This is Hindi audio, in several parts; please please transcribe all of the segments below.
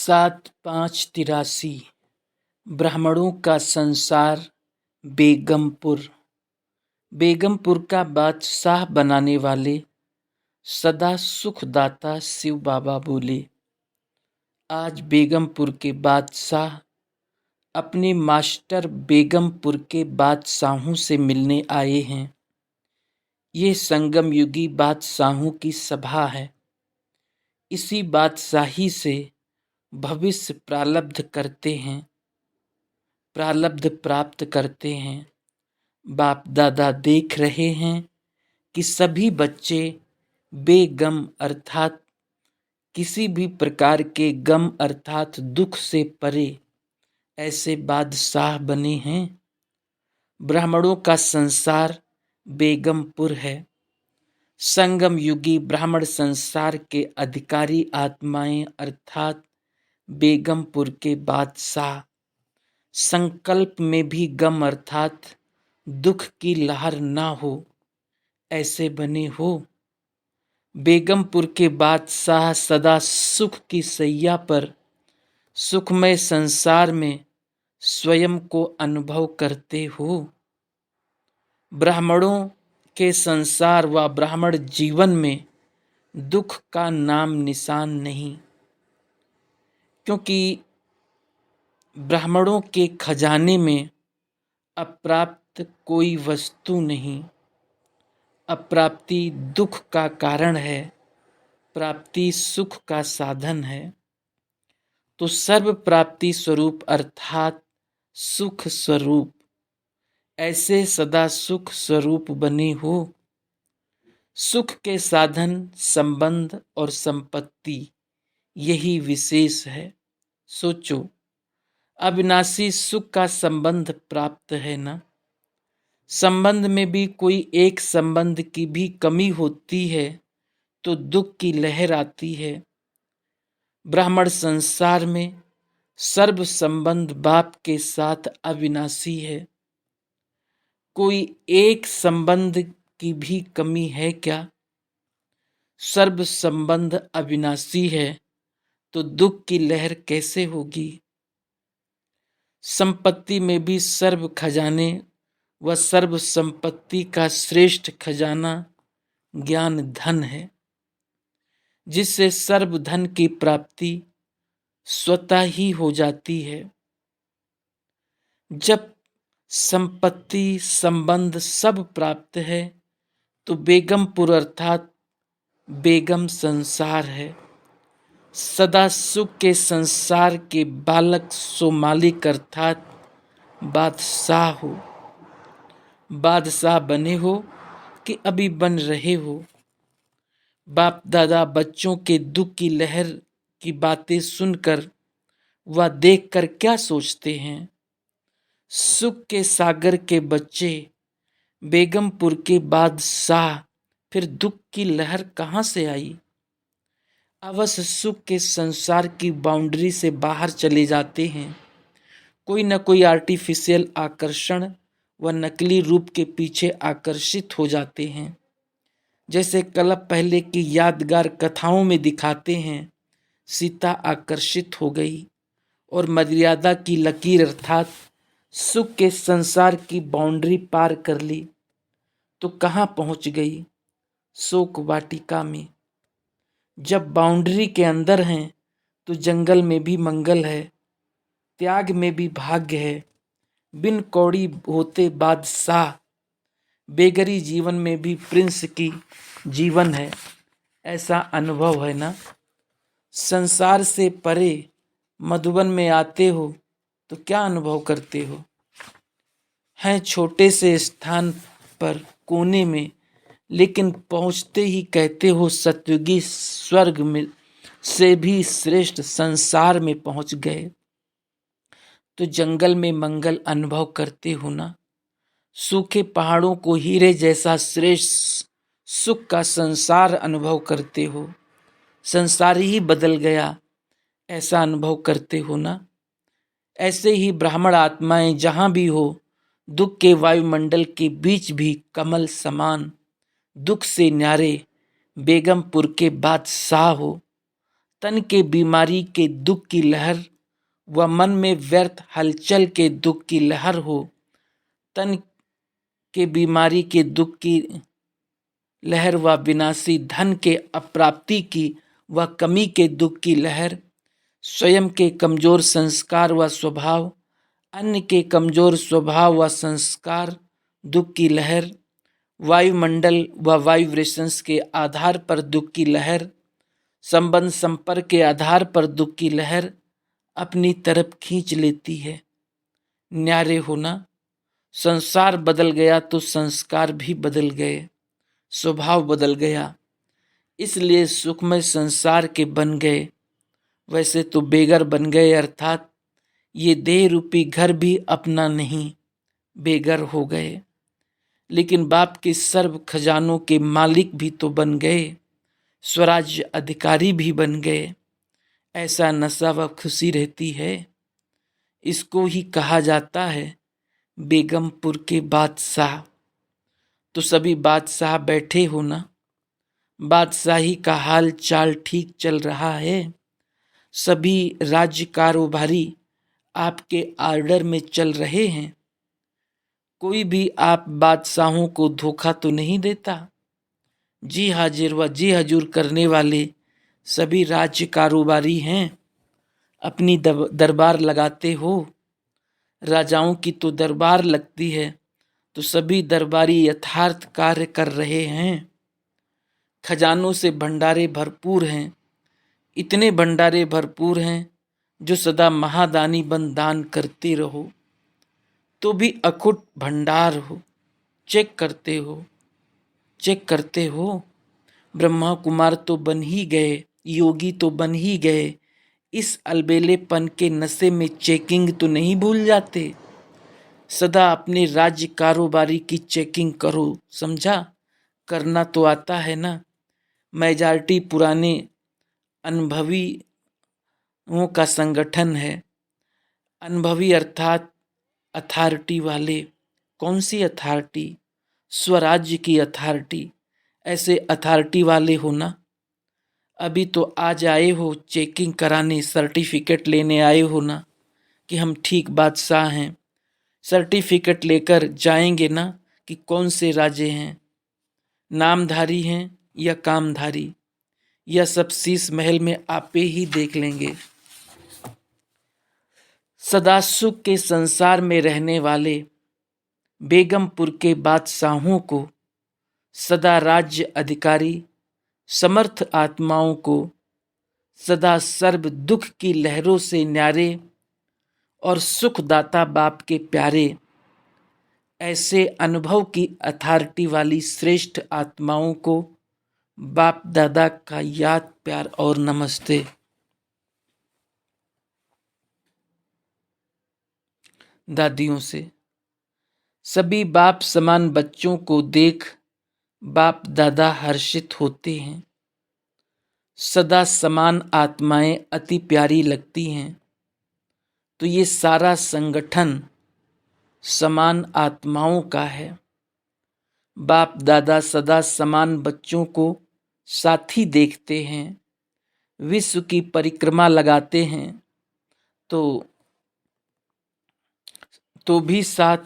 7583 ब्राह्मणों का संसार बेगमपुर। बेगमपुर का बादशाह बनाने वाले सदा सुखदाता शिव बाबा बोले, आज बेगमपुर के बादशाह अपने मास्टर बेगमपुर के बादशाहों से मिलने आए हैं। ये संगम युगी बादशाहों की सभा है। इसी बादशाही से भविष्य प्रारब्ध प्राप्त करते हैं। बाप दादा देख रहे हैं कि सभी बच्चे बेगम अर्थात किसी भी प्रकार के गम अर्थात दुख से परे ऐसे बादशाह बने हैं। ब्राह्मणों का संसार बेगमपुर है। संगम युगी ब्राह्मण संसार के अधिकारी आत्माएं अर्थात बेगमपुर के बादशाह संकल्प में भी गम अर्थात दुख की लहर ना हो ऐसे बने हो। बेगमपुर के बादशाह सदा सुख की सैया पर सुखमय संसार में स्वयं को अनुभव करते हो। ब्राह्मणों के संसार व ब्राह्मण जीवन में दुख का नाम निशान नहीं, क्योंकि ब्राह्मणों के खजाने में अप्राप्त कोई वस्तु नहीं। अप्राप्ति दुख का कारण है, प्राप्ति सुख का साधन है। तो सर्व प्राप्ति स्वरूप अर्थात सुख स्वरूप ऐसे सदा सुख स्वरूप बने हो। सुख के साधन संबंध और संपत्ति यही विशेष है। सोचो, अविनाशी सुख का संबंध प्राप्त है ना। संबंध में भी कोई एक संबंध की भी कमी होती है तो दुख की लहर आती है। ब्राह्मण संसार में सर्व संबंध बाप के साथ अविनाशी है। कोई एक संबंध की भी कमी है क्या? सर्व संबंध अविनाशी है तो दुख की लहर कैसे होगी? संपत्ति में भी सर्व खजाने व सर्व संपत्ति का श्रेष्ठ खजाना ज्ञान धन है, जिससे सर्व धन की प्राप्ति स्वतः ही हो जाती है। जब संपत्ति संबंध सब प्राप्त है तो बेगमपुर अर्थात बेगम संसार है। सदा सुख के संसार के बालक सो मालिक अर्थात बादशाह हो। बादशाह बने हो कि अभी बन रहे हो। बाप दादा बच्चों के दुख की लहर की बातें सुनकर व देखकर क्या सोचते हैं? सुख के सागर के बच्चे बेगमपुर के बादशाह, फिर दुख की लहर कहाँ से आई? अवश्य सुख के संसार की बाउंड्री से बाहर चले जाते हैं। कोई न कोई आर्टिफिशियल आकर्षण व नकली रूप के पीछे आकर्षित हो जाते हैं। जैसे कल्प पहले की यादगार कथाओं में दिखाते हैं, सीता आकर्षित हो गई और मर्यादा की लकीर अर्थात सुख के संसार की बाउंड्री पार कर ली तो कहाँ पहुंच गई? शोक वाटिका में। जब बाउंड्री के अंदर हैं तो जंगल में भी मंगल है, त्याग में भी भाग्य है। बिन कौड़ी होते बादशाह, बेगरी जीवन में भी प्रिंस की जीवन है। ऐसा अनुभव है ना। संसार से परे मधुबन में आते हो तो क्या अनुभव करते हो? हैं छोटे से स्थान पर कोने में, लेकिन पहुंचते ही कहते हो सतयुगी स्वर्ग में से भी श्रेष्ठ संसार में पहुंच गए। तो जंगल में मंगल अनुभव करते हो ना। सूखे पहाड़ों को हीरे जैसा श्रेष्ठ सुख का संसार अनुभव करते हो। संसार ही बदल गया ऐसा अनुभव करते हो ना। ऐसे ही ब्राह्मण आत्माएं जहां भी हो, दुख के वायुमंडल के बीच भी कमल समान दुख से न्यारे बेगमपुर के बादशाह हो। तन के बीमारी के दुख की लहर व मन में व्यर्थ हलचल के दुख की लहर हो। तन के बीमारी के दुख की लहर व विनाशी धन के अप्राप्ति की व कमी के दुख की लहर, स्वयं के कमजोर संस्कार व स्वभाव, अन्य के कमजोर स्वभाव व संस्कार दुख की लहर, वायुमंडल व वाइब्रेशंस के आधार पर दुख की लहर, संबंध संपर्क के आधार पर दुख की लहर अपनी तरफ खींच लेती है। न्यारे होना, संसार बदल गया तो संस्कार भी बदल गए, स्वभाव बदल गया, इसलिए सुखमय संसार के बन गए। वैसे तो बेघर बन गए, अर्थात ये देह रूपी घर भी अपना नहीं, बेघर हो गए। लेकिन बाप के सर्व खजानों के मालिक भी तो बन गए, स्वराज्य अधिकारी भी बन गए। ऐसा नशा व खुशी रहती है। इसको ही कहा जाता है बेगमपुर के बादशाह। तो सभी बादशाह बैठे हो ना, बादशाही का हाल चाल ठीक चल रहा है। सभी राज्य कारोबारी आपके आर्डर में चल रहे हैं। कोई भी आप बादशाहों को धोखा तो नहीं देता। जी हाजिर व जी हजूर करने वाले सभी राज्य कारोबारी हैं। अपनी दरबार लगाते हो। राजाओं की तो दरबार लगती है, तो सभी दरबारी यथार्थ कार्य कर रहे हैं। खजानों से भंडारे भरपूर हैं, इतने भंडारे भरपूर हैं जो सदा महादानी बन दान करते रहो तो भी अखुट भंडार हो। चेक करते हो, चेक करते हो। ब्रह्मा कुमार तो बन ही गए, योगी तो बन ही गए, इस अलबेलेपन के नशे में चेकिंग तो नहीं भूल जाते। सदा अपने राज्य कारोबारी की चेकिंग करो, समझा? करना तो आता है ना। मेजॉरिटी पुराने अनुभवियों का संगठन है। अनुभवी अर्थात अथॉरिटी वाले। कौन सी अथॉरिटी? स्वराज्य की अथॉरिटी। ऐसे अथॉरिटी वाले हो ना। अभी तो आज आए हो चेकिंग कराने, सर्टिफिकेट लेने आए हो ना कि हम ठीक बादशाह हैं। सर्टिफिकेट लेकर जाएंगे ना कि कौन से राजे हैं, नामधारी हैं या कामधारी। यह सब शीश महल में आपे ही देख लेंगे। सदा सुख के संसार में रहने वाले बेगमपुर के बादशाहों को, सदा राज्य अधिकारी समर्थ आत्माओं को, सदा सर्व दुख की लहरों से न्यारे और सुखदाता बाप के प्यारे, ऐसे अनुभव की अथॉरिटी वाली श्रेष्ठ आत्माओं को बाप दादा का याद, प्यार और नमस्ते। दादियों से सभी बाप समान बच्चों को देख बाप दादा हर्षित होते हैं। सदा समान आत्माएं अति प्यारी लगती हैं। तो ये सारा संगठन समान आत्माओं का है। बाप दादा सदा समान बच्चों को साथी देखते हैं। विश्व की परिक्रमा लगाते हैं तो भी साथ,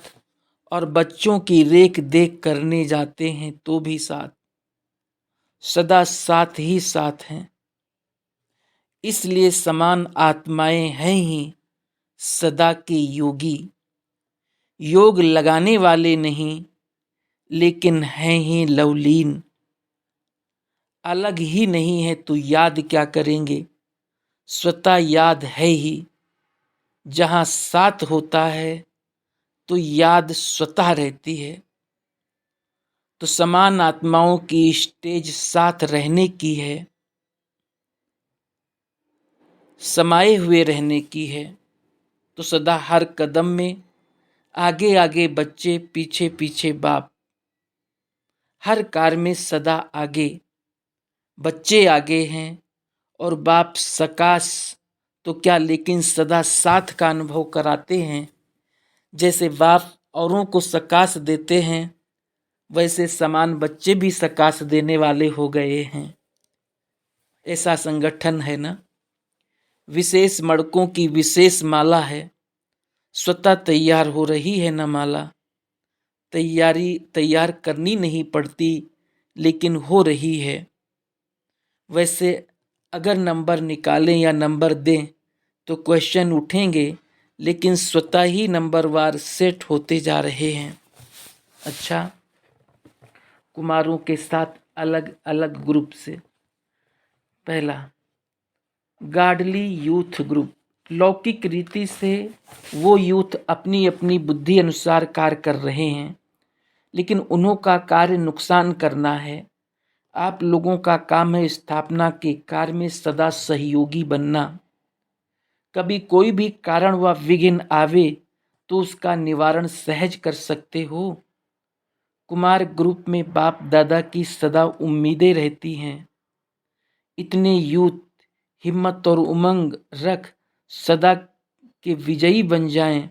और बच्चों की रेख देख करने जाते हैं तो भी साथ, सदा साथ ही साथ हैं। इसलिए समान आत्माएं हैं ही सदा के योगी। योग लगाने वाले नहीं, लेकिन हैं ही लवलीन। अलग ही नहीं है तो याद क्या करेंगे, स्वतः याद है ही। जहां साथ होता है तो याद स्वतः रहती है। तो समान आत्माओं की स्टेज साथ रहने की है, समाये हुए रहने की है। तो सदा हर कदम में आगे आगे बच्चे, पीछे पीछे बाप। हर कार्य में सदा आगे, बच्चे आगे हैं और बाप सकाश तो क्या, लेकिन सदा साथ का अनुभव कराते हैं। जैसे बाप औरों को सकाश देते हैं, वैसे समान बच्चे भी सकाश देने वाले हो गए हैं। ऐसा संगठन है ना। विशेष मड़कों की विशेष माला है, स्वतः तैयार हो रही है न माला। तैयार करनी नहीं पड़ती, लेकिन हो रही है। वैसे अगर नंबर निकालें या नंबर दें तो क्वेश्चन उठेंगे, लेकिन स्वतः ही नंबरवार सेट होते जा रहे हैं। अच्छा, कुमारों के साथ अलग अलग ग्रुप से। पहला, गार्डली यूथ ग्रुप। लौकिक रीति से वो यूथ अपनी अपनी बुद्धि अनुसार कार्य कर रहे हैं, लेकिन उन्हों का कार्य नुकसान करना है। आप लोगों का काम है स्थापना के कार्य में सदा सहयोगी बनना। कभी कोई भी कारण व विघ्न आवे तो उसका निवारण सहज कर सकते हो। कुमार ग्रुप में बाप दादा की सदा उम्मीदें रहती हैं। इतने यूथ हिम्मत और उमंग रख सदा के विजयी बन जाएं,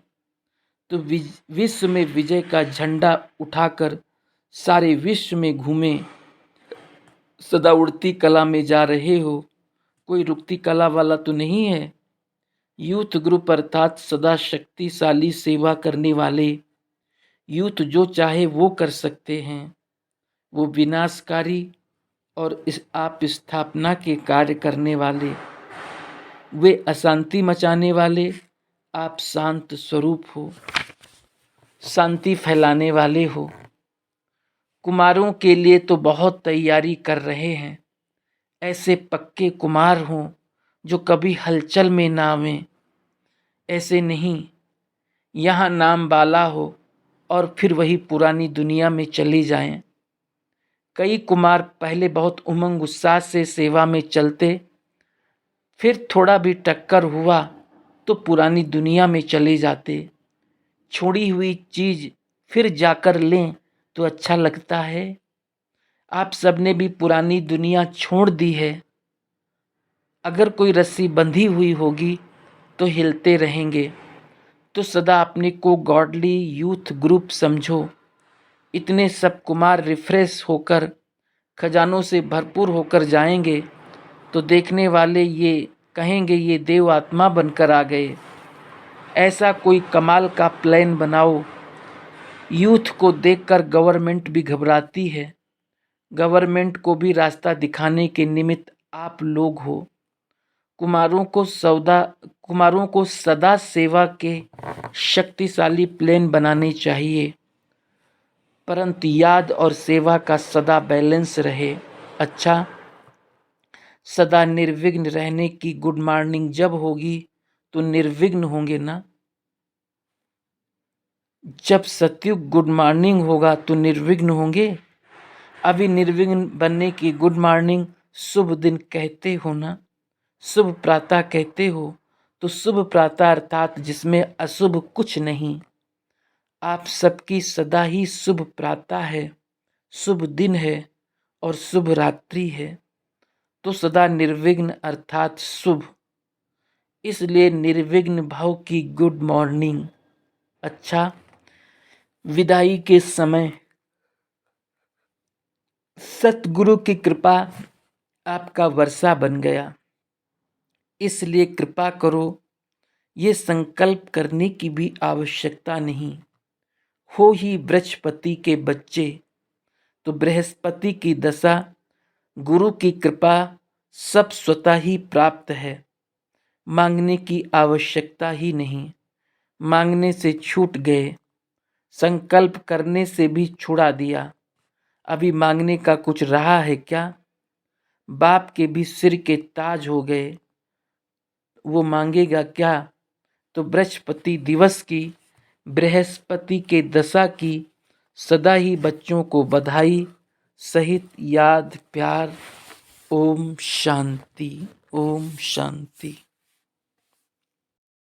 तो विश्व में विजय का झंडा उठाकर सारे विश्व में घूमें। सदा उड़ती कला में जा रहे हो, कोई रुकती कला वाला तो नहीं है। यूथ ग्रुप अर्थात सदा शक्तिशाली सेवा करने वाले। यूथ जो चाहे वो कर सकते हैं। वो विनाशकारी और आप स्थापना के कार्य करने वाले। वे अशांति मचाने वाले, आप शांत स्वरूप हो, शांति फैलाने वाले हो। कुमारों के लिए तो बहुत तैयारी कर रहे हैं। ऐसे पक्के कुमार हों जो कभी हलचल में ना आवें। ऐसे नहीं यहाँ नाम बाला हो और फिर वही पुरानी दुनिया में चले जाएं। कई कुमार पहले बहुत उमंग उत्साह से सेवा में चलते, फिर थोड़ा भी टक्कर हुआ तो पुरानी दुनिया में चले जाते। छोड़ी हुई चीज फिर जाकर लें तो अच्छा लगता है। आप सबने भी पुरानी दुनिया छोड़ दी है। अगर कोई रस्सी बंधी हुई होगी तो हिलते रहेंगे। तो सदा अपने को गॉडली यूथ ग्रुप समझो। इतने सब कुमार रिफ्रेश होकर खजानों से भरपूर होकर जाएंगे तो देखने वाले ये कहेंगे ये देव आत्मा बनकर आ गए। ऐसा कोई कमाल का प्लान बनाओ। यूथ को देखकर गवर्नमेंट भी घबराती है। गवर्नमेंट को भी रास्ता दिखाने के निमित्त आप लोग हो। कुमारों को सदा सेवा के शक्तिशाली प्लान बनाने चाहिए, परंतु याद और सेवा का सदा बैलेंस रहे। अच्छा, सदा निर्विघ्न रहने की गुड मॉर्निंग जब होगी तो निर्विघ्न होंगे ना। जब सतयुग गुड मॉर्निंग होगा तो निर्विघ्न होंगे। अभी निर्विघ्न बनने की गुड मॉर्निंग शुभ दिन कहते हो ना, शुभ प्रातः कहते हो। तो शुभ प्रातः अर्थात जिसमें अशुभ कुछ नहीं। आप सबकी सदा ही शुभ प्रातः है, शुभ दिन है और शुभ रात्रि है। तो सदा निर्विघ्न अर्थात शुभ, इसलिए निर्विघ्न भाव की गुड मॉर्निंग। अच्छा, विदाई के समय सतगुरु की कृपा आपका वर्षा बन गया, इसलिए कृपा करो। ये संकल्प करने की भी आवश्यकता नहीं। हो ही बृहस्पति के बच्चे, तो बृहस्पति की दशा, गुरु की कृपा सब स्वतः ही प्राप्त है। मांगने की आवश्यकता ही नहीं। मांगने से छूट गए, संकल्प करने से भी छुड़ा दिया। अभी मांगने का कुछ रहा है क्या? बाप के भी सिर के ताज हो गए, वो मांगेगा क्या? तो बृहस्पति दिवस की, बृहस्पति के दशा की सदा ही बच्चों को बधाई सहित याद प्यार। ओम शांति, ओम शांति।